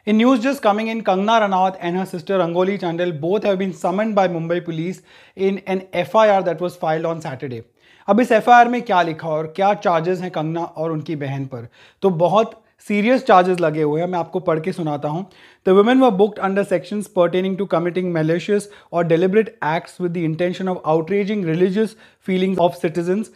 In news just coming in, Kangana Ranaut and her sister Rangoli Chandel both have been summoned by Mumbai police in an FIR that was filed on Saturday. अब इस FIR में क्या लिखा और क्या charges हैं कंगना और उनकी बहन पर, तो बहुत सीरियस चार्जेस लगे हुए हैं. मैं आपको पढ़ के सुनाता हूं. The women were booked under sections pertaining to committing malicious or deliberate acts with the intention of outraging religious feelings of citizens,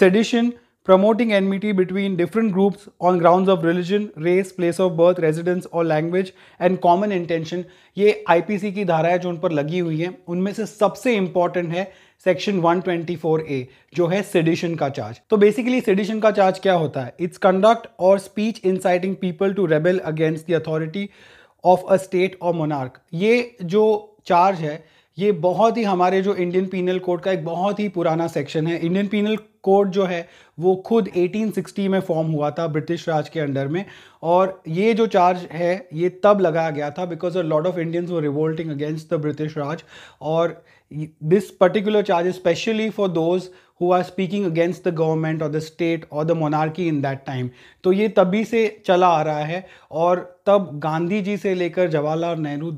sedition, promoting enmity between different groups on grounds of religion, race, place of birth, residence or language and common intention. ये IPC की धारा है जो उन पर लगी हुई है. उनमें से सबसे इंपॉर्टेंट है सेक्शन 124A जो है सेडिशन का चार्ज. तो बेसिकली सेडिशन का चार्ज क्या होता है? इट्स कंडक्ट और speech inciting people to rebel against the authority of a state और मोनार्क. ये जो चार्ज है ये बहुत ही हमारे जो इंडियन पीनल कोड का एक बहुत ही पुराना सेक्शन है. इंडियन पीनल कोड जो है वो खुद 1860 में फॉर्म हुआ था ब्रिटिश राज के अंडर में, और ये जो चार्ज है ये तब लगाया गया था because a lot of Indians were revolting against the British Raj. और this particular charge specially for those who are speaking against the government or the state or the monarchy in that time. तो ये तभी से चला आ रहा है, और तब गांधी जी से लेकर जवाहरलाल नेहरू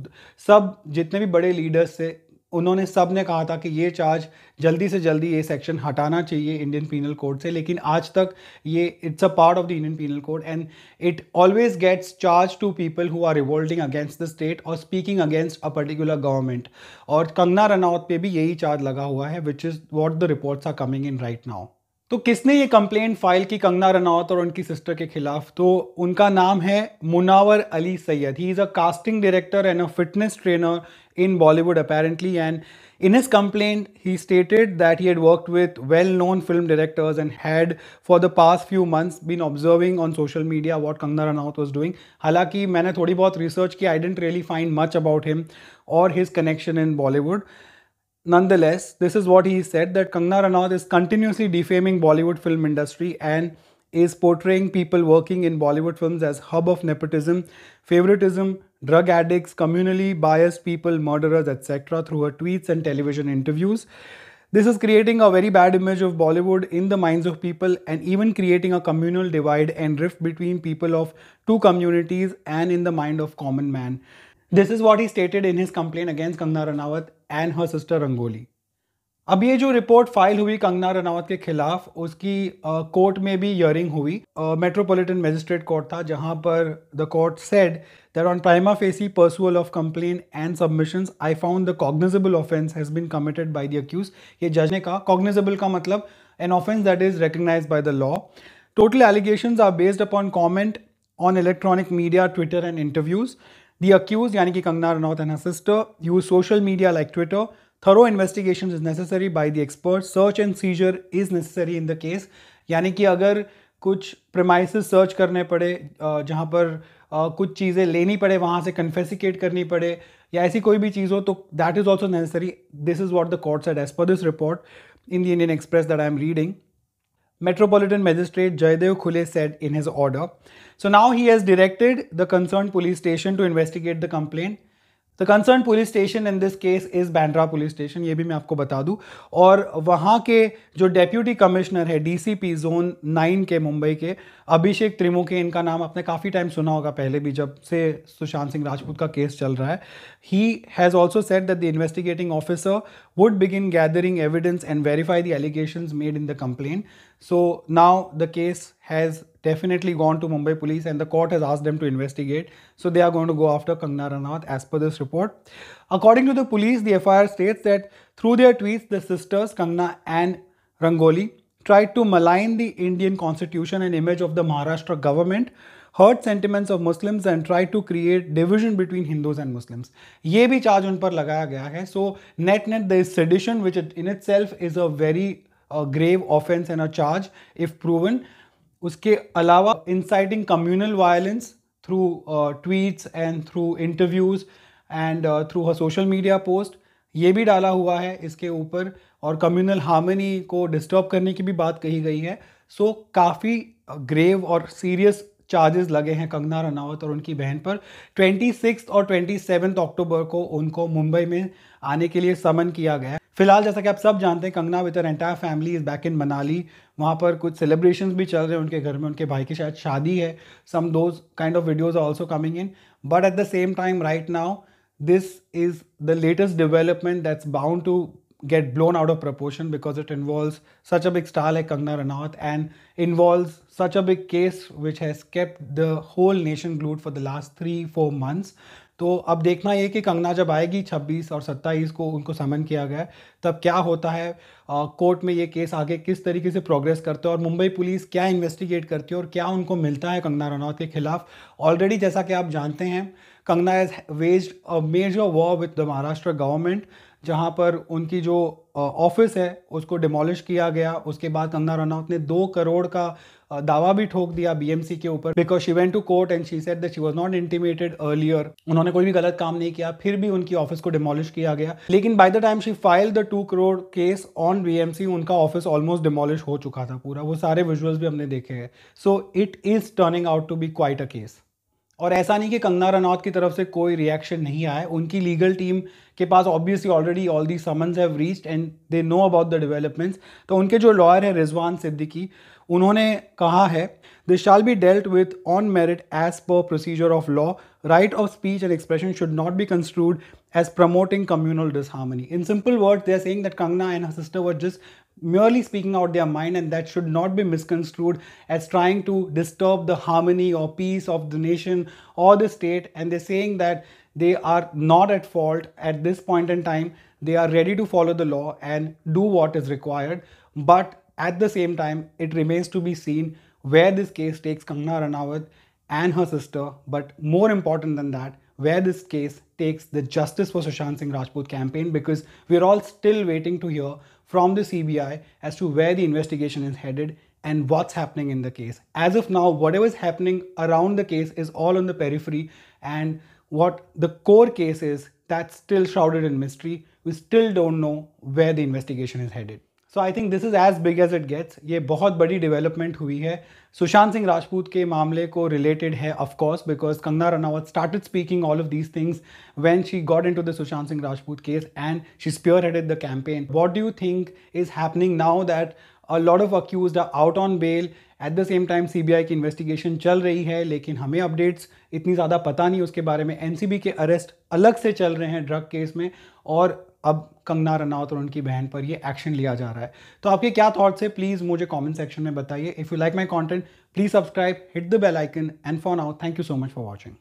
सब जितने भी बड़े लीडर्स थे उन्होंने सब ने कहा था कि ये चार्ज जल्दी से जल्दी ये सेक्शन हटाना चाहिए इंडियन पीनल कोड से. लेकिन आज तक ये it's a part of the Indian penal code and it always gets charge to people who are revolting against the state और speaking against a particular government. और कंगना रनौत पे भी यही चार्ज लगा हुआ है which is what the reports are coming in right now. तो किसने ये कंप्लेंट फाइल की कंगना रनौत और उनकी सिस्टर के खिलाफ? तो उनका नाम है Munawar Ali Syed. He is a casting director and a fitness trainer in Bollywood apparently, and in his complaint he stated that he had worked with well-known film directors and had for the past few months been observing on social media what Kangana Ranaut was doing. हालांकि मैंने थोड़ी बहुत research की, I didn't really find much about him or his connection in Bollywood. Nonetheless, this is what he said, that Kangana Ranaut is continuously defaming Bollywood film industry and is portraying people working in Bollywood films as hub of nepotism, favoritism, drug addicts, communally biased people, murderers, etc. through her tweets and television interviews. This is creating a very bad image of Bollywood in the minds of people and even creating a communal divide and rift between people of two communities and in the mind of common man. This is what he stated in his complaint against Kangana Ranaut and her sister Rangoli. अब ये जो report file हुई कंगना रनावत के खिलाफ, उसकी court में भी hearing हुई. मेट्रोपॉलिटन मजिस्ट्रेट कोर्ट था जहां पर the court said that on prima facie perusal of complain and submissions I found the cognizable offence has been committed by the accused. ये जज ने कहा. कॉग्निजेबल का मतलब an offence that is recognized by the law. Total allegations are based upon comment on electronic media, Twitter and interviews. The accused यानी कि Kangana Ranaut and her sister use social media like Twitter. Thorough investigation is necessary by the experts. Search and seizure is necessary in the case. यानी कि अगर कुछ premises search करने पड़े, जहाँ पर कुछ चीज़ें लेनी पड़े, वहाँ से कन्फेसिकेट करनी पड़े या ऐसी कोई भी चीज़ हो, तो that is also necessary. This is what the court said as per this report in the Indian Express that I am reading. Metropolitan Magistrate Jaydev Khule said in his order. So now he has directed the concerned police station to investigate the complaint. The concerned police station in this case is Bandra Police Station, ये भी मैं आपको बता दूं. और वहाँ के जो डेप्यूटी कमिश्नर है DCP जोन 9 के मुंबई के, अभिषेक त्रिमुखे, इनका नाम आपने काफ़ी टाइम सुना होगा पहले भी जब से सुशांत सिंह राजपूत का केस चल रहा है. He has also said that the investigating officer would begin gathering evidence and verify the allegations made in the complaint. So now the case has definitely gone to Mumbai police and the court has asked them to investigate. So they are going to go after Kangana Ranaut as per this report. According to the police, the FIR states that through their tweets, the sisters Kangana and Rangoli tried to malign the Indian constitution and image of the Maharashtra government, hurt sentiments of Muslims and tried to create division between Hindus and Muslims. ये भी charge उन पर लगाया गया है. So net there is sedition, which in itself is a very grave offense and a charge if proven. उसके अलावा inciting communal violence through tweets and through interviews and through her social media post, ये भी डाला हुआ है इसके ऊपर, और communal harmony को डिस्टर्ब करने की भी बात कही गई है. सो काफ़ी ग्रेव और सीरियस चार्जेस लगे हैं कंगना रनावत और उनकी बहन पर. 26 और 27 अक्टूबर को उनको मुंबई में आने के लिए समन किया गया. फिलहाल जैसा कि आप सब जानते हैं, Kangana with her entire family is back in Manali. वहाँ पर कुछ सेलिब्रेशंस भी चल रहे हैं उनके घर में. उनके भाई की शायद शादी है. Some those kind of videos are also coming in. But at the same time, right now, this is the latest development that's bound to get blown out of proportion because it involves such a big star like Kangana Ranaut and involves such a big case which has kept the whole nation glued for the last 3-4 months. तो अब देखना ये कि कंगना जब आएगी 26 और 27 को उनको समन किया गया है, तब क्या होता है कोर्ट में, ये केस आगे किस तरीके से प्रोग्रेस करते हैं और मुंबई पुलिस क्या इन्वेस्टिगेट करती है और क्या उनको मिलता है कंगना रनौत के खिलाफ। ऑलरेडी जैसा कि आप जानते हैं, Kangana has waged a major war with the Maharashtra government, जहां पर उनकी जो ऑफिस है उसको डिमोलिश किया गया। उसके बाद कंगना रनौत ने 2 करोड़ का दावा भी ठोक दिया बीएमसी के ऊपर, because she went to court and she said that she was not intimated earlier. उन्होंने कोई भी गलत काम नहीं किया, फिर भी उनकी ऑफिस को डिमोलिश किया गया। लेकिन by the time she filed the 2 crore case on BMC, उनका ऑफिस ऑलमोस्ट डिमोलिश हो चुका था पूरा। वो सारे विजुअल्स भी हमने देखे हैं। So it is turning out to be quite a case. और ऐसा नहीं कि कंगना रनौत की तरफ से कोई रिएक्शन नहीं आया, उनकी लीगल टीम के पास obviously already all the summons have reached and they know about the developments. तो उनके जो लॉयर है रिजवान सिद्दीकी, उन्होंने कहा है this shall be dealt with on merit as per procedure of law, right of speech and expression should not be construed as promoting communal disharmony. In simple words, they are saying that Kangna and her sister were just merely speaking out their mind, and that should not be misconstrued as trying to disturb the harmony or peace of the nation or the state. And they're saying that they are not at fault at this point in time. They are ready to follow the law and do what is required. But at the same time, it remains to be seen where this case takes Kangana Ranaut and her sister. But more important than that, where this case takes the Justice for Sushant Singh Rajput campaign, because we're all still waiting to hear from the CBI as to where the investigation is headed and what's happening in the case. As of now, whatever is happening around the case is all on the periphery, and what the core case is, that's still shrouded in mystery. We still don't know where the investigation is headed. So I think this is as big as it gets. ये बहुत बड़ी development हुई है सुशांत सिंह राजपूत के मामले को related है, of course, because Kangana Ranaut started speaking all of these things when she got into the Sushant Singh Rajput case and she spearheaded the campaign. What do you think is happening now that a lot of accused are out on bail? At the same time CBI की investigation चल रही है, लेकिन हमें updates इतनी ज़्यादा पता नहीं उसके बारे में। एनसीबी के अरेस्ट अलग से चल रहे हैं ड्रग केस में, और अब कंगना रनावत और उनकी बहन पर ये एक्शन लिया जा रहा है। तो आपके क्या थॉट्स है, प्लीज़ मुझे कमेंट सेक्शन में बताइए। If you like my content, please subscribe, hit the bell icon, and for now thank you so much for watching.